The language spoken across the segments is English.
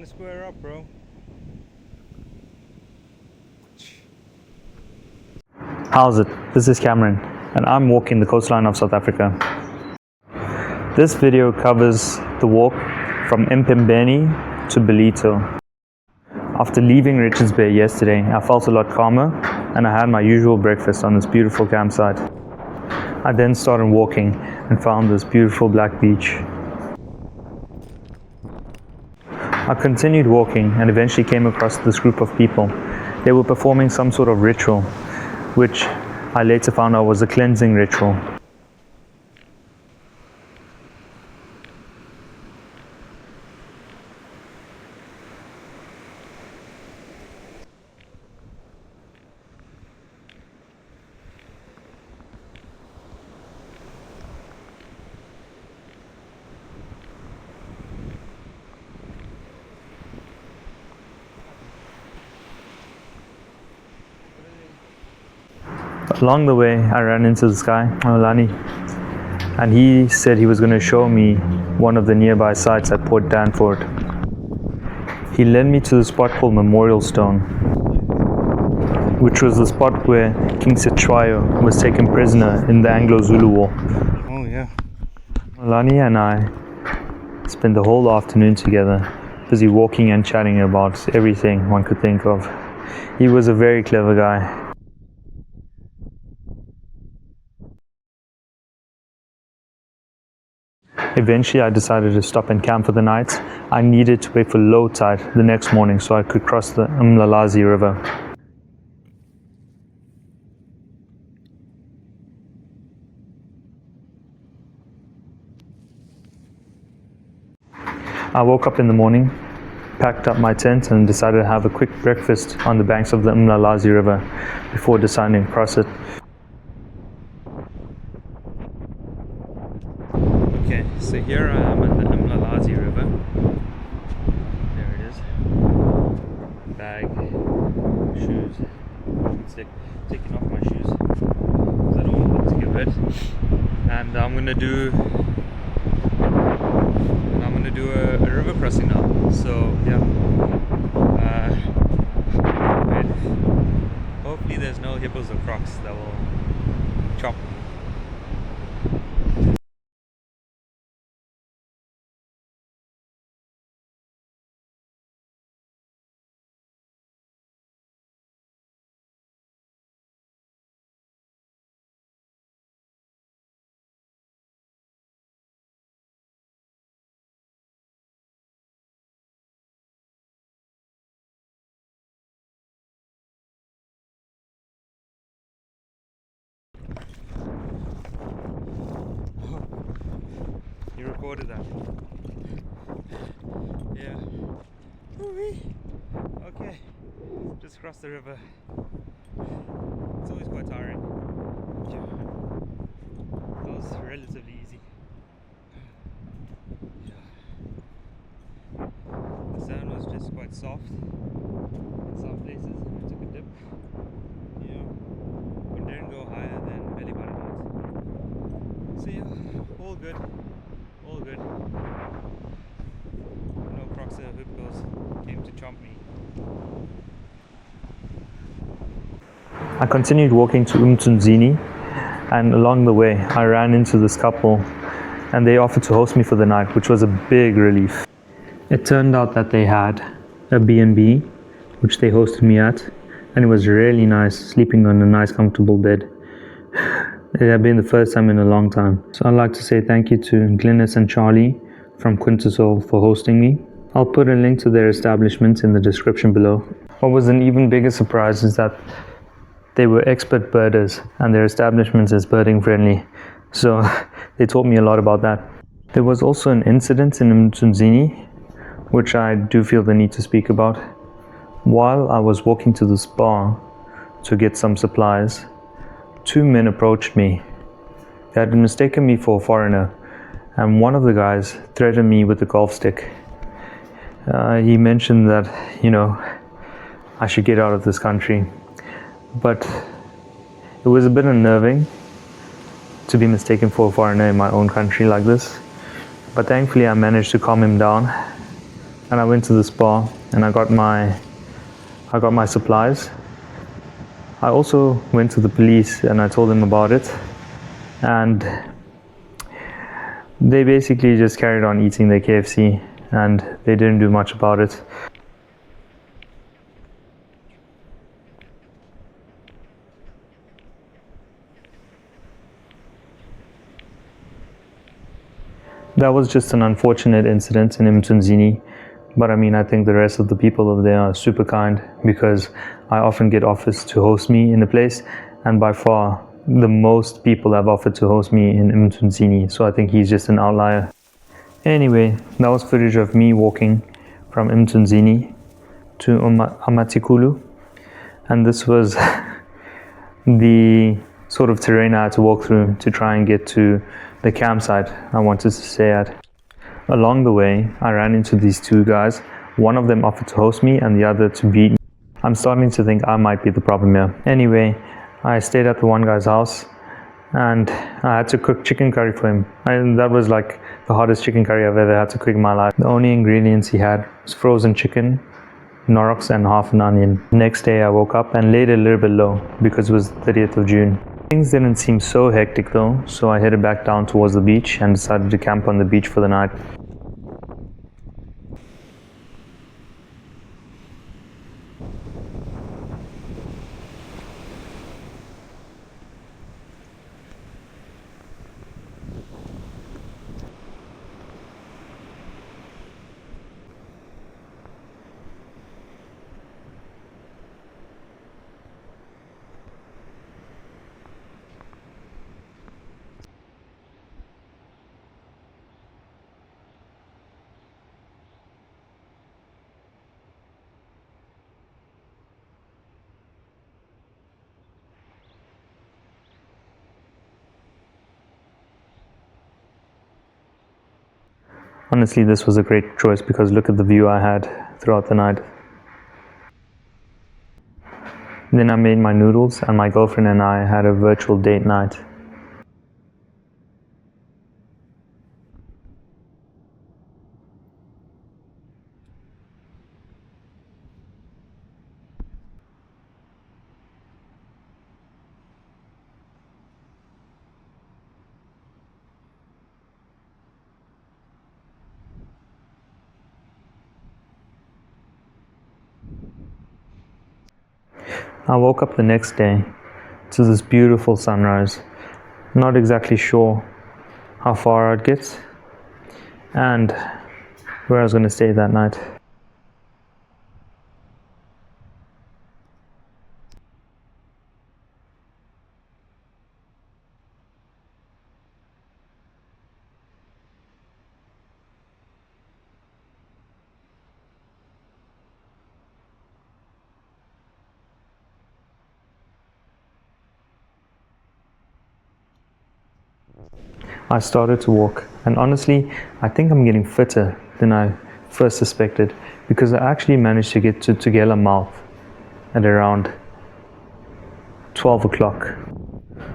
to square up, bro. How's it? This is Cameron, and I'm walking the coastline of South Africa. This video covers the walk from Empembeni to Bito. After leaving Richards Bay yesterday, I felt a lot calmer, and I had my usual breakfast on this beautiful campsite. I then started walking and found this beautiful black beach. I continued walking and eventually came across this group of people. They were performing some sort of ritual, which I later found out was a cleansing ritual. Along the way, I ran into this guy, Lani, and he said he was going to show me one of the nearby sites at Port Danford. He led me to the spot called Memorial Stone, which was the spot where King Cetshwayo was taken prisoner in the Anglo-Zulu War. Oh yeah. Lani and I spent the whole afternoon together, busy walking and chatting about everything one could think of. He was a very clever guy. Eventually, I decided to stop and camp for the night. I needed to wait for low tide the next morning so I could cross the Umlalazi River. I woke up in the morning, packed up my tent and decided to have a quick breakfast on the banks of the Umlalazi River before deciding to cross it. Okay, so here I am at the Umlalazi River. There it is. Bag, shoes. It's taking off my shoes because I don't want to get wet. And I'm gonna do a river crossing now. So yeah. Wait. Hopefully there's no hippos or crocs that will chop me. You recorded that. Yeah. Woo-wee. Okay. Just crossed the river. It's always quite tiring. That was relatively easy. Yeah. The sand was just quite soft in some places, and I took a dip. Yeah. But didn't go higher than belly button height. So yeah, all good. All good. No crocs or hippos came to chomp me. I continued walking to Mtunzini, and along the way I ran into this couple and they offered to host me for the night, which was a big relief. It turned out that they had a B&B, which they hosted me at, and it was really nice, sleeping on a nice comfortable bed. It had been the first time in a long time. So I'd like to say thank you to Glynis and Charlie from Quintessol for hosting me. I'll put a link to their establishment in the description below. What was an even bigger surprise is that they were expert birders and their establishment is birding friendly. So they taught me a lot about that. There was also an incident in Mtunzini, which I do feel the need to speak about. While I was walking to the spa to get some supplies, two men approached me. They had mistaken me for a foreigner, and one of the guys threatened me with a golf stick. He mentioned that, I should get out of this country. But it was a bit unnerving to be mistaken for a foreigner in my own country like this. But thankfully I managed to calm him down. and I went to this bar and I got my supplies. I also went to the police and I told them about it, and they basically just carried on eating their KFC and they didn't do much about it. That was just an unfortunate incident in Mtunzini, but I mean, I think the rest of the people over there are super kind, because I often get offers to host me in the place, and by far the most people have offered to host me in Mtunzini, so I think he's just an outlier. Anyway, that was footage of me walking from Mtunzini to Amatikulu, and this was the sort of terrain I had to walk through to try and get to the campsite I wanted to stay at. Along the way, I ran into these two guys. One of them offered to host me and the other to beat me. I'm starting to think I might be the problem here. Anyway, I stayed at the one guy's house and I had to cook chicken curry for him. And that was like the hardest chicken curry I've ever had to cook in my life. The only ingredients he had was frozen chicken, Norox, and half an onion. Next day I woke up and laid a little bit low because it was 30th of June. Things didn't seem so hectic though, so I headed back down towards the beach and decided to camp on the beach for the night. Honestly, this was a great choice because look at the view I had throughout the night. Then I made my noodles and my girlfriend and I had a virtual date night. I woke up the next day to this beautiful sunrise. Not exactly sure how far I'd get and where I was going to stay that night. I started to walk, and honestly, I think I'm getting fitter than I first suspected, because I actually managed to get to Tugela mouth at around 12 o'clock.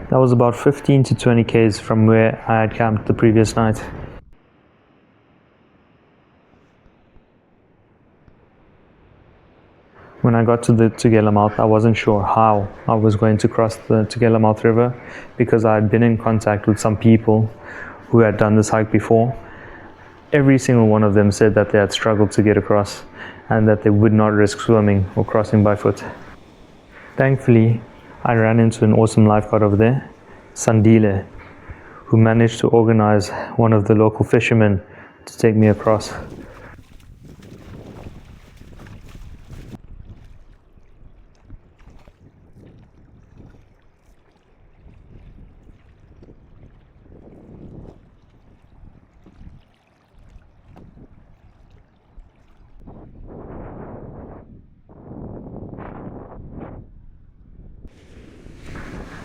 That was about 15 to 20 k's from where I had camped the previous night. When I got to the Tugela mouth, I wasn't sure how I was going to cross the Tugela mouth river, because I had been in contact with some people who had done this hike before. Every single one of them said that they had struggled to get across and that they would not risk swimming or crossing by foot. Thankfully, I ran into an awesome lifeguard over there, Sandile, who managed to organize one of the local fishermen to take me across.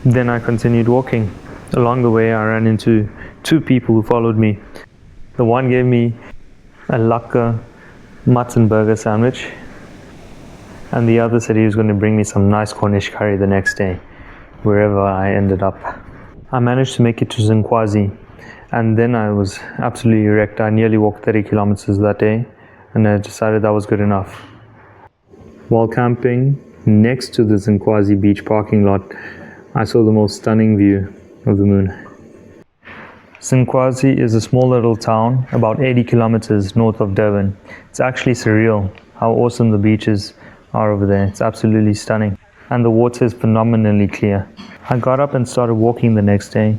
Then I continued walking. Along the way, I ran into two people who followed me. The one gave me a lekker mutton burger sandwich, and the other said he was going to bring me some nice Cornish curry the next day, wherever I ended up. I managed to make it to Zinquazi, and then I was absolutely wrecked. I nearly walked 30 kilometers that day, and I decided that was good enough. While camping next to the Zinquazi beach parking lot, I saw the most stunning view of the moon. Zinquazi is a small little town about 80 kilometers north of Durban. It's actually surreal how awesome the beaches are over there. It's absolutely stunning, and the water is phenomenally clear. I got up and started walking the next day,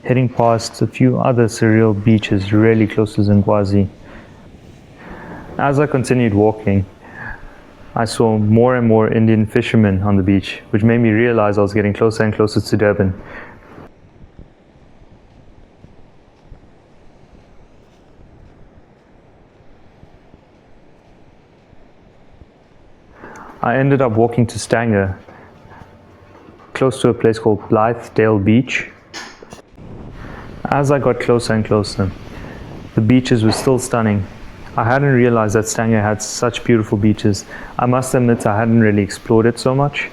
heading past a few other surreal beaches really close to Zinquazi. As I continued walking, I saw more and more Indian fishermen on the beach, which made me realize I was getting closer and closer to Durban. I ended up walking to Stanger, close to a place called Blythedale Beach. As I got closer and closer, the beaches were still stunning. I hadn't realized that Stanger had such beautiful beaches. I must admit I hadn't really explored it so much.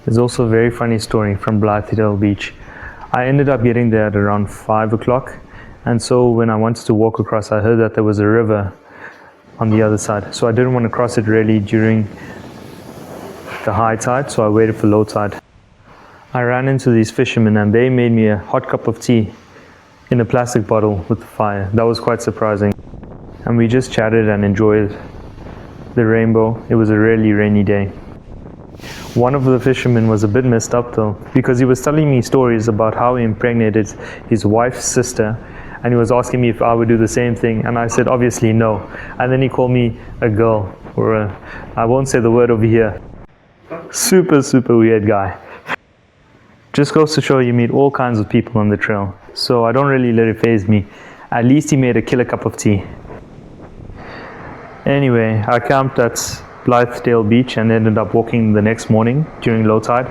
There's also a very funny story from Blythedale Beach. I ended up getting there at around 5 o'clock, and so when I wanted to walk across, I heard that there was a river on the other side. So I didn't want to cross it really during the high tide, so I waited for low tide. I ran into these fishermen and they made me a hot cup of tea in a plastic bottle with the fire. That was quite surprising. And we just chatted and enjoyed the rainbow. It was a really rainy day. One of the fishermen was a bit messed up though, because he was telling me stories about how he impregnated his wife's sister, and he was asking me if I would do the same thing, and I said obviously no. And then he called me a girl, or I won't say the word over here. Super weird guy. Just goes to show you meet all kinds of people on the trail, so I don't really let it faze me. At least he made a killer cup of tea. Anyway, I camped at Blythedale Beach and ended up walking the next morning during low tide.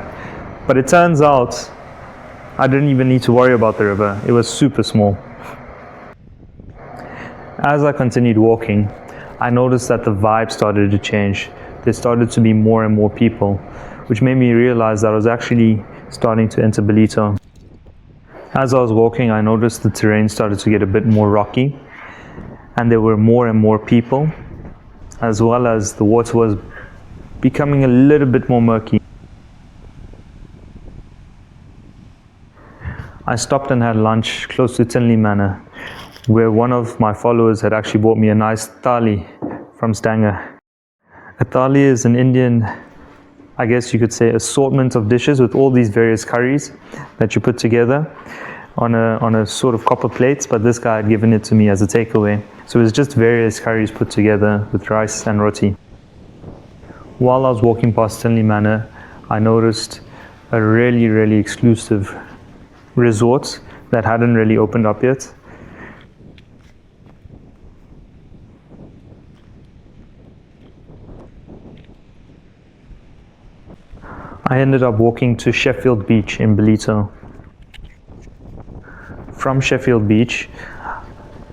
But it turns out I didn't even need to worry about the river. It was super small. As I continued walking, I noticed that the vibe started to change. There started to be more and more people, which made me realize that I was actually starting to enter Bito. As I was walking, I noticed the terrain started to get a bit more rocky, and there were more and more people, as well as the water was becoming a little bit more murky. I stopped and had lunch close to Tinley Manor, where one of my followers had actually bought me a nice thali from Stanger. A thali is an Indian, I guess you could say, assortment of dishes with all these various curries that you put together on a sort of copper plates, but this guy had given it to me as a takeaway. So it was just various curries put together with rice and roti. While I was walking past Tinley Manor, I noticed a really exclusive resort that hadn't really opened up yet. I ended up walking to Sheffield Beach in Bito. From Sheffield Beach,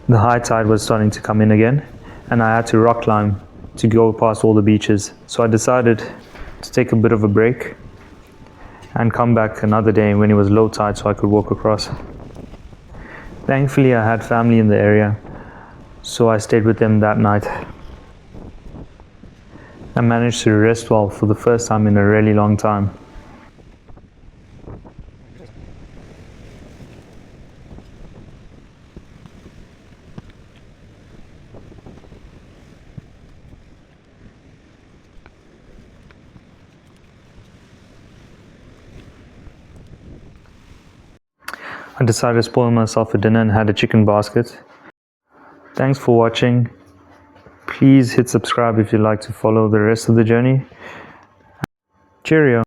the high tide was starting to come in again, and I had to rock climb to go past all the beaches. So I decided to take a bit of a break and come back another day when it was low tide so I could walk across. Thankfully, I had family in the area, so I stayed with them that night. I managed to rest well for the first time in a really long time. I decided to spoil myself for dinner and had a chicken basket. Thanks for watching. Please hit subscribe if you'd like to follow the rest of the journey. Cheerio.